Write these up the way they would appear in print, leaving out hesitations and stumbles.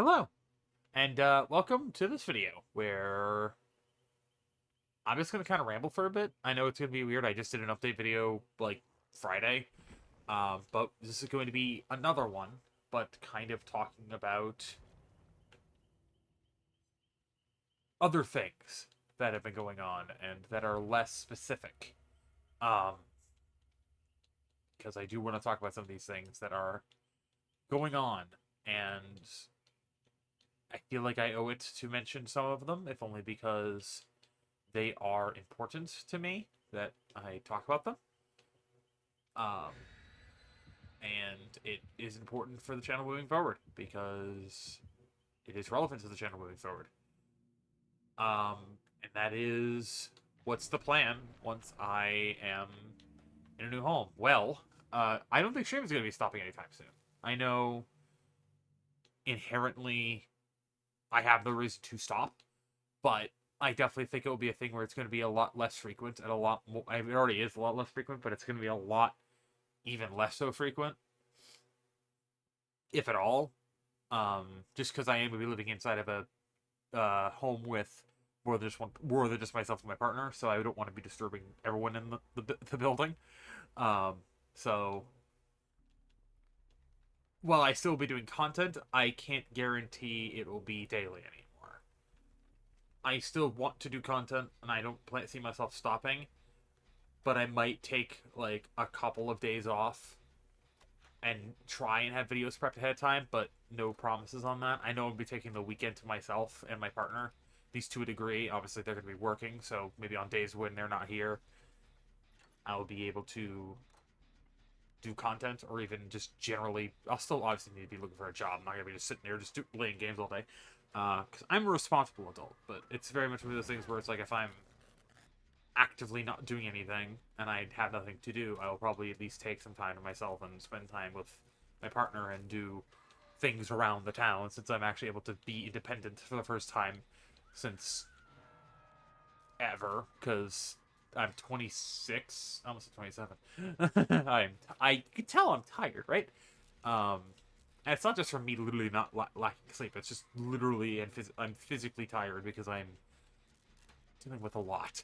Hello, and welcome to this video where I'm just gonna kind of ramble for a bit. I know it's gonna be weird. I just did an update video like Friday, but this is going to be another one, but kind of talking about other things that have been going on and that are less specific. Um, because I do want to talk about some of these things that are going on, and I feel like I owe it to mention some of them, if only because they are important to me that I talk about them. Um, and it is important for the channel moving forward because it is relevant to the channel moving forward. And that is what's the plan once I am in a new home? Well, I don't think streaming is going to be stopping anytime soon. I know inherently I have no reason to stop, but I definitely think it will be a thing where it's going to be a lot less frequent and a lot more. I mean, it already is a lot less frequent, but it's going to be a lot even less so frequent, if at all. Just because I am going to be living inside of a home with more than just myself and my partner, so I don't want to be disturbing everyone in the building. Um, so while I still be doing content, I can't guarantee it will be daily anymore. I still want to do content, and I don't see myself stopping, but I might take like a couple of days off and try and have videos prepped ahead of time, but no promises on that. I know I'll be taking the weekend to myself and my partner, at least to a degree. Obviously, they're going to be working, so maybe on days when they're not here, I'll be able to do content, or even just generally. I'll still obviously need to be looking for a job. I'm not going to be just sitting there just playing games all day, because I'm a responsible adult. But it's very much one of those things where it's like if I'm actively not doing anything and I have nothing to do, I will probably at least take some time to myself and spend time with my partner and do things around the town, since I'm actually able to be independent for the first time since ever, because I'm 26, almost 27. I can tell I'm tired, right? Um, and it's not just from me literally not lacking sleep. It's just literally I'm physically tired because I'm dealing with a lot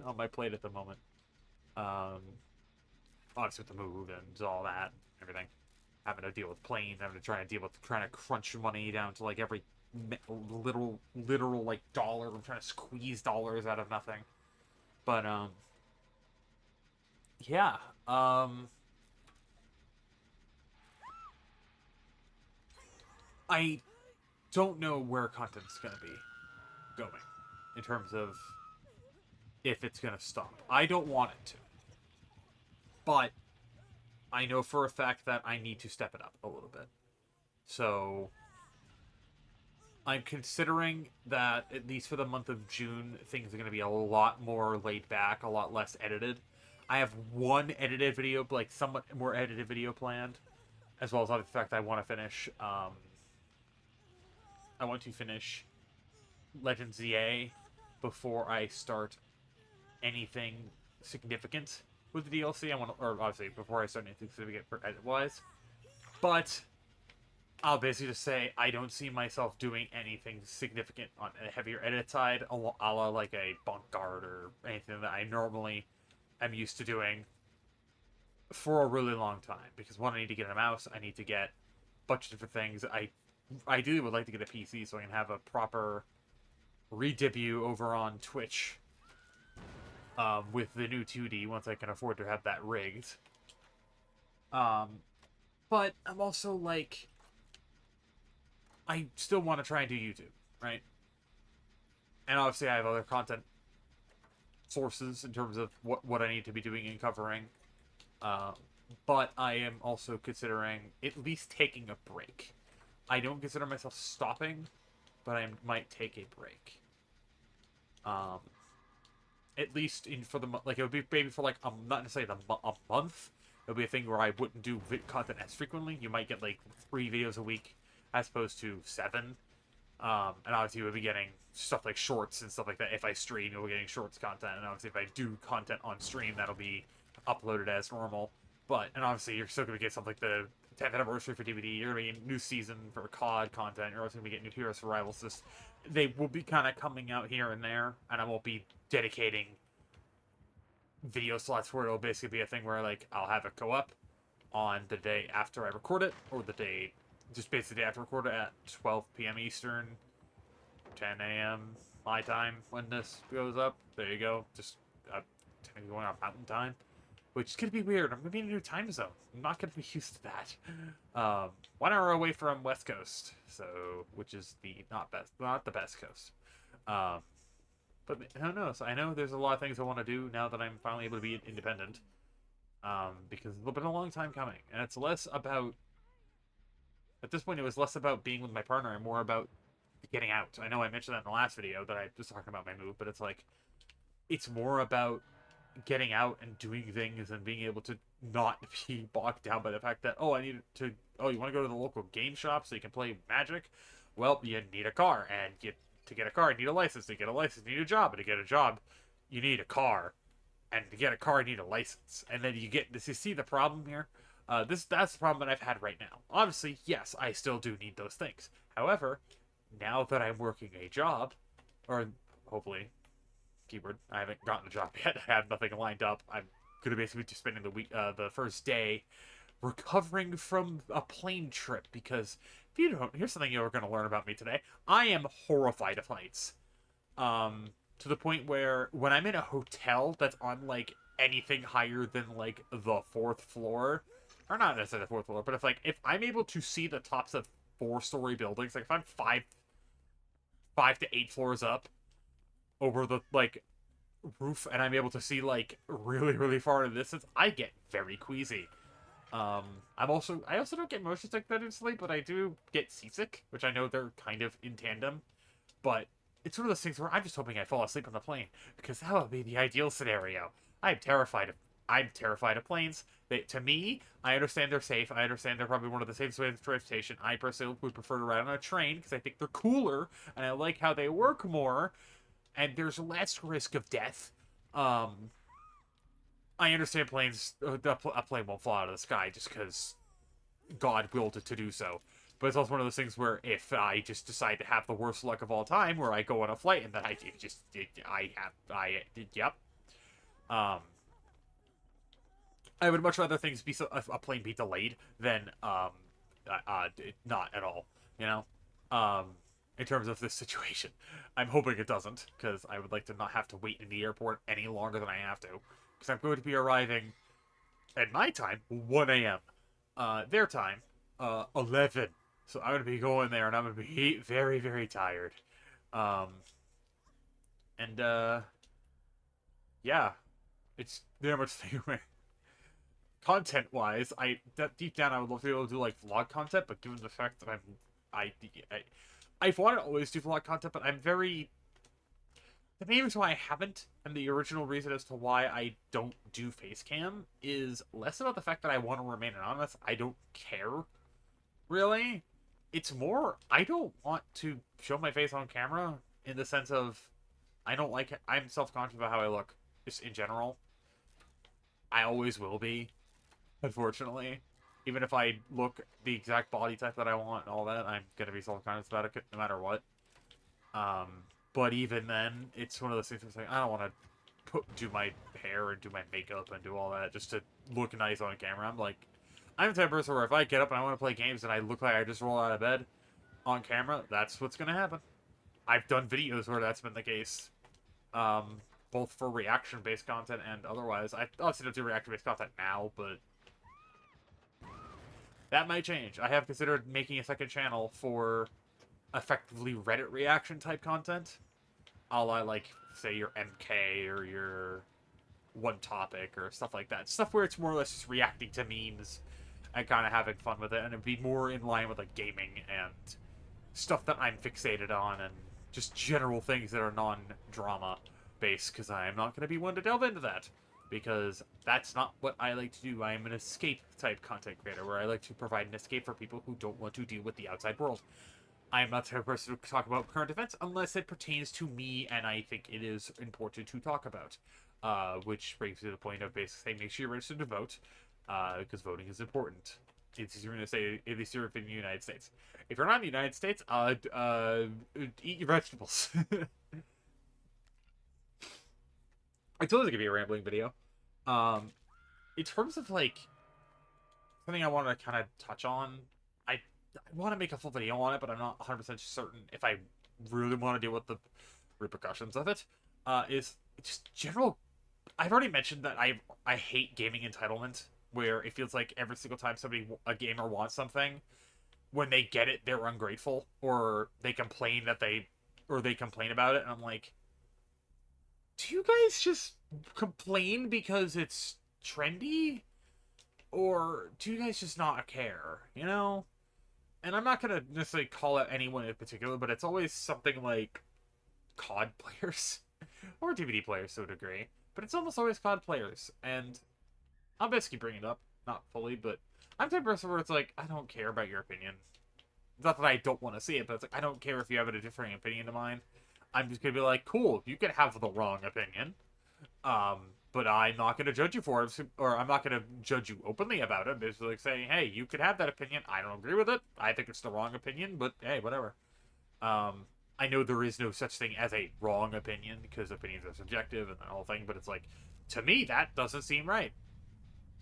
on my plate at the moment. Um, Obviously with the move and all that, everything. Having to deal with planes, having to try and deal with trying to crunch money down to like every literal like dollar. I'm trying to squeeze dollars out of nothing. But yeah. I don't know where content's gonna be going in terms of if it's gonna stop. I don't want it to, but I know for a fact that I need to step it up a little bit. So I'm considering that at least for the month of June, things are going to be a lot more laid back, a lot less edited. I have one edited video, like somewhat more edited video planned, as well as the fact I want to finish. I want to finish Legends ZA before I start anything significant with the DLC. I want, or obviously before I start anything significant for edit wise, but I'll basically just say I don't see myself doing anything significant on a heavier edit side, a la like a bunk guard or anything that I normally am used to doing for a really long time. Because one, I need to get a mouse, I need to get a bunch of different things. I ideally would like to get a PC so I can have a proper re-debut over on Twitch with the new 2D once I can afford to have that rigged. But I'm also like, I still want to try and do YouTube, right? And obviously, I have other content sources in terms of what I need to be doing and covering. Uh, but I am also considering at least taking a break. I don't consider myself stopping, but I might take a break. Um, at least in for the like it would be maybe for like not necessarily a month. It'll be a thing where I wouldn't do content as frequently. You might get like 3 videos a week as opposed to 7. And obviously we'll be getting stuff like shorts and stuff like that. If I stream, you'll be getting shorts content. And obviously if I do content on stream, that'll be uploaded as normal. And obviously you're still going to get something like 10th anniversary for DVD. You're gonna be a new season for COD content. You're also gonna be getting new Heroes for Rivals. Just they will be kind of coming out here and there, and I won't be dedicating video slots where it'll basically be a thing where like I'll have it go up on the day after I record it, or the day just basically the day after I record it at 12 p.m. Eastern, 10 a.m. my time when this goes up. There you go. Just technically going on Mountain Time, which is gonna be weird. I'm gonna be in a new time zone. I'm not gonna be used to that. 1 hour away from West Coast, so which is the not the best coast. But who knows? I know there's a lot of things I want to do now that I'm finally able to be independent. Because it's been a long time coming, and it's less about. At this point, it was less about being with my partner and more about getting out. I know I mentioned that in the last video that I was talking about my move, but it's like, it's more about getting out and doing things and being able to not be bogged down by the fact that, oh, you want to go to the local game shop so you can play Magic? Well, you need a car, and to get a car, you need a license. To get a license, you need a job, and to get a job, you need a car, and to get a car, you need a license. And then you see the problem here? That's the problem that I've had right now. Obviously, yes, I still do need those things. However, now that I'm working a job, or hopefully, keyword, I haven't gotten a job yet. I have nothing lined up. I'm gonna basically be spending the first day recovering from a plane trip, because if you don't, here's something you're gonna learn about me today. I am horrified of heights. To the point where when I'm in a hotel that's on like anything higher than like the 4th floor, or not necessarily the 4th floor, but if I'm able to see the tops of 4-story buildings, like if I'm 5 to 8 floors up over the like roof, and I'm able to see like really really far in the distance, I get very queasy. I also don't get motion sick that instantly, but I do get seasick, which I know they're kind of in tandem, but it's one of those things where I'm just hoping I fall asleep on the plane, because that would be the ideal scenario. I'm terrified of planes. To me, I understand they're safe. I understand they're probably one of the safest ways of transportation. I personally would prefer to ride on a train because I think they're cooler and I like how they work more, and there's less risk of death. I understand planes. A plane won't fall out of the sky just because God willed it to do so. But it's also one of those things where if I just decide to have the worst luck of all time, where I go on a flight and then yep. I would much rather things be a plane be delayed than not at all. You know, in terms of this situation, I'm hoping it doesn't, because I would like to not have to wait in the airport any longer than I have to, because I'm going to be arriving at my time 1 a.m. Their time 11. So I'm gonna be going there, and I'm gonna be very, very tired. Yeah, it's very much the way. Content-wise, deep down I would love to be able to do like vlog content, but given the fact that I've wanted to always do vlog content, but I'm very. The main reason why I haven't, and the original reason as to why I don't do face cam, is less about the fact that I want to remain anonymous. I don't care, really. It's more, I don't want to show my face on camera, in the sense of, I'm self-conscious about how I look, just in general. I always will be, unfortunately. Even if I look the exact body type that I want and all that, I'm gonna be self-conscious about it no matter what. But even then, it's one of those things where it's like, I don't want to do my hair and do my makeup and do all that just to look nice on camera. I'm the type of person where if I get up and I want to play games and I look like I just roll out of bed on camera, that's what's going to happen. I've done videos where that's been the case, both for reaction-based content and otherwise. I obviously don't do reaction-based content now, but that might change. I have considered making a second channel for effectively Reddit reaction-type content, a la, like, say, your MK or your One Topic or stuff like that. Stuff where it's more or less just reacting to memes and kind of having fun with it, and it'd be more in line with like gaming and stuff that I'm fixated on, and just general things that are non-drama based, because I'm not going to be one to delve into that, because that's not what I like to do. I am an escape type content creator, where I like to provide an escape for people who don't want to deal with the outside world. I am not the type of person to talk about current events unless it pertains to me and I think it is important to talk about. Which brings me to the point of basically saying make sure you're registered to vote, because voting is important. it's easier to say at least you're in the United States. If you're not in the United States, eat your vegetables. I told this to be a rambling video. Um, in terms of like something I wanted to kind of touch on, I want to make a full video on it, but I'm not 100% certain if I really want to deal with the repercussions of it. Is just general. I've already mentioned that I hate gaming entitlement, where it feels like every single time a gamer wants something, when they get it, they're ungrateful, or they complain they complain about it, and I'm like, do you guys just complain because it's trendy? Or do you guys just not care, you know? And I'm not gonna necessarily call out anyone in particular, but it's always something like COD players. Or DVD players to a degree. But it's almost always COD players. And I'll basically bring it up. Not fully, but I'm the type of person where it's like, I don't care about your opinion. It's not that I don't want to see it, but it's like, I don't care if you have a differing opinion to mine. I'm just gonna be like, cool, you can have the wrong opinion. But I'm not going to judge you for it, or I'm not going to judge you openly about it. Basically, like saying, hey, you could have that opinion. I don't agree with it. I think it's the wrong opinion, but hey, whatever. I know there is no such thing as a wrong opinion, because opinions are subjective and the whole thing, but it's like, to me, that doesn't seem right.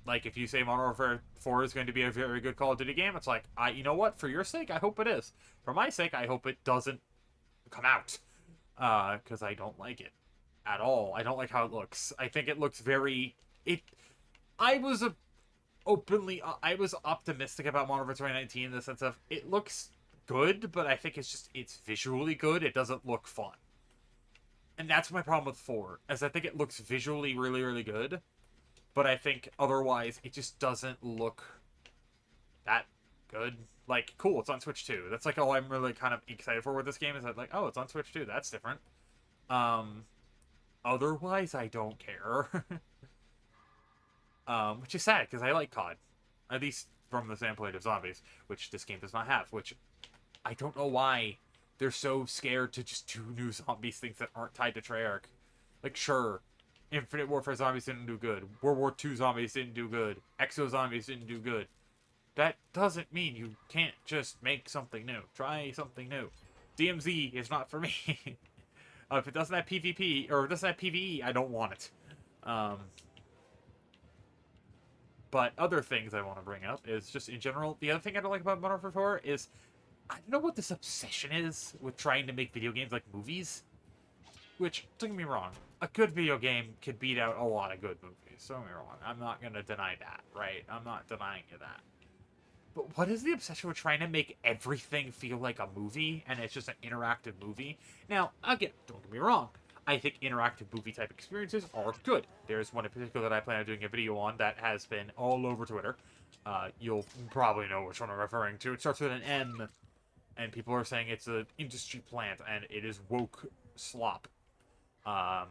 Like, if you say Modern Warfare 4 is going to be a very good Call of Duty game, it's like, you know what? For your sake, I hope it is. For my sake, I hope it doesn't come out. Because I don't like it at all. I don't like how it looks. I think it looks very... I was optimistic about Modern Warfare 2019 in the sense of it looks good, but I think it's visually good. It doesn't look fun. And that's my problem with 4, as I think it looks visually really, really good, but I think otherwise it just doesn't look that good. Like, cool, it's on Switch 2. That's like all I'm really kind of excited for with this game, is that like, oh, it's on Switch 2. That's different. Otherwise, I don't care. Which is sad, because I like COD. At least from the standpoint of zombies, which this game does not have, which I don't know why they're so scared to just do new zombies, things that aren't tied to Treyarch. Like, sure, Infinite Warfare zombies didn't do good. World War II zombies didn't do good. Exo zombies didn't do good. That doesn't mean you can't just make something new. Try something new. DMZ is not for me. If it doesn't have PvP, or if it doesn't have PvE, I don't want it. But other things I want to bring up is just in general, the other thing I don't like about Modern Warfare 4 is, I don't know what this obsession is with trying to make video games like movies. Which, don't get me wrong, a good video game could beat out a lot of good movies. Don't get me wrong, I'm not going to deny that, right? I'm not denying you that. But what is the obsession with trying to make everything feel like a movie, and it's just an interactive movie? Now, again, don't get me wrong. I think interactive movie-type experiences are good. There's one in particular that I plan on doing a video on that has been all over Twitter. You'll probably know which one I'm referring to. It starts with an M, and people are saying it's an industry plant, and it is woke slop. I,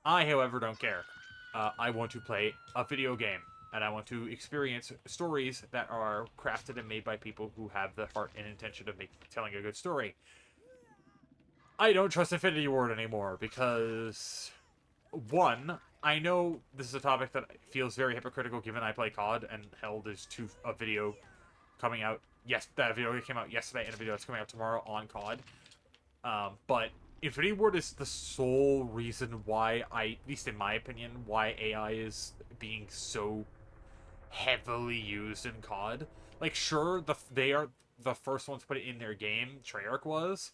however, don't care. I want to play a video game. And I want to experience stories that are crafted and made by people who have the heart and intention of telling a good story. I don't trust Infinity Ward anymore because, one, I know this is a topic that feels very hypocritical given I play COD, and hell, there's a video coming out. Yes, that video came out yesterday, and a video that's coming out tomorrow on COD. But Infinity Ward is the sole reason why at least in my opinion, why AI is being so heavily used in COD. Like, sure, they are the first ones to put it in their game, Treyarch was,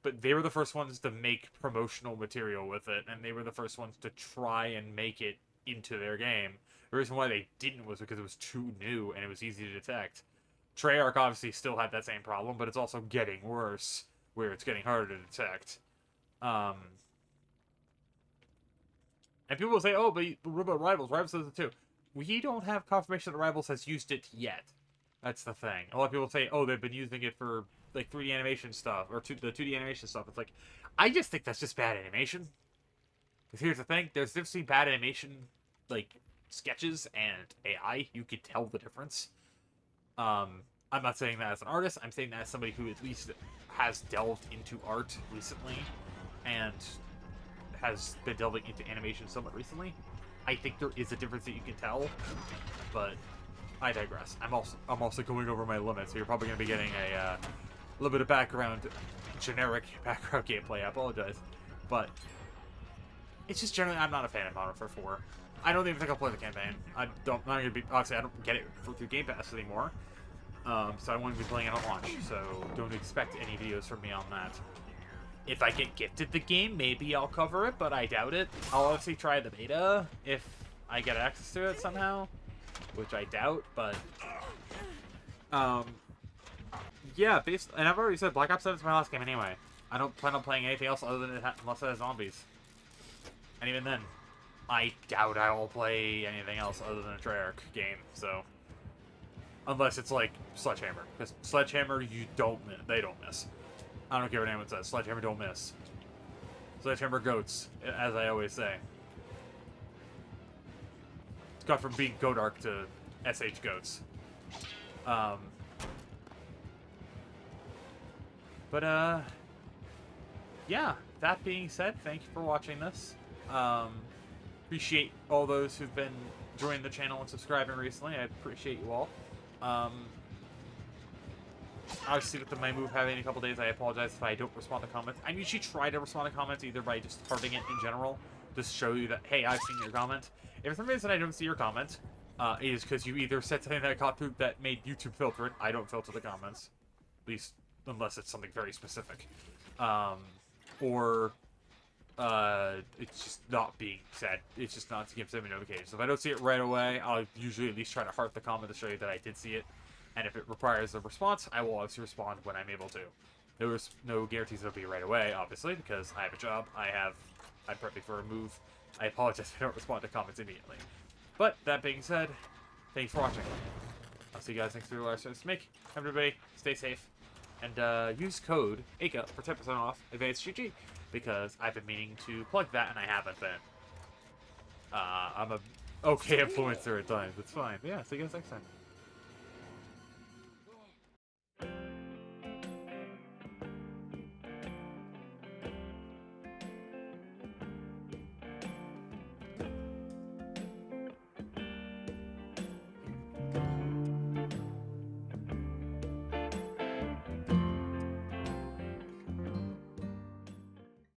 but they were the first ones to make promotional material with it, and they were the first ones to try and make it into their game. The reason why they didn't was because it was too new and it was easy to detect. Treyarch obviously still had that same problem, but it's also getting worse, where it's getting harder to detect. And people will say, oh, but what about Rivals? Rivals does it too. We don't have confirmation that Rivals has used it yet. That's the thing. A lot of people say, oh, they've been using it for, like, 3D animation stuff, or the 2D animation stuff. It's like, I just think that's just bad animation. Because here's the thing, there's difference between bad animation, like, sketches and AI. You could tell the difference. I'm not saying that as an artist, I'm saying that as somebody who at least has delved into art recently, and has been delving into animation somewhat recently. I think there is a difference that you can tell, but I digress. I'm also going over my limit, so you're probably going to be getting a little bit of background, generic background gameplay. I apologize, but it's just generally I'm not a fan of Modern Warfare 4. I don't even think I'll play the campaign. I'm not going to be obviously I don't get it through Game Pass anymore, so I won't be playing it at launch. So don't expect any videos from me on that. If I get gifted the game, maybe I'll cover it, but I doubt it. I'll obviously try the beta if I get access to it somehow, which I doubt, but yeah, and I've already said Black Ops 7 is my last game anyway. I don't plan on playing anything else other than unless it has zombies. And even then, I doubt I will play anything else other than a Treyarch game, so unless it's like Sledgehammer, because Sledgehammer they don't miss. I don't care what anyone says. Sledgehammer don't miss. Sledgehammer goats, as I always say. It's got from being Godark to SH goats. Yeah, that being said, thank you for watching this. Appreciate all those who've been joining the channel and subscribing recently. I appreciate you all. Obviously, with my move having a couple days, I apologize if I don't respond to comments. I usually try to respond to comments either by just hearting it in general, just show you that, hey, I've seen your comment. If for some reason I don't see your comment, it is because you either said something that I caught through that made YouTube filter it. I don't filter the comments, at least unless it's something very specific. Or it's just not being said. It's just not to give me notifications. So if I don't see it right away, I'll usually at least try to heart the comment to show you that I did see it. And if it requires a response, I will obviously respond when I'm able to. There's no guarantees it'll be right away, obviously, because I have a job. I'm prepping for a move. I apologize if I don't respond to comments immediately. But that being said, thanks for watching. I'll see you guys next video. Make everybody stay safe and use code Aika for 10% off Advanced GG because I've been meaning to plug that and I haven't been. I'm a okay influencer at times. It's fine. But yeah, see you guys next time.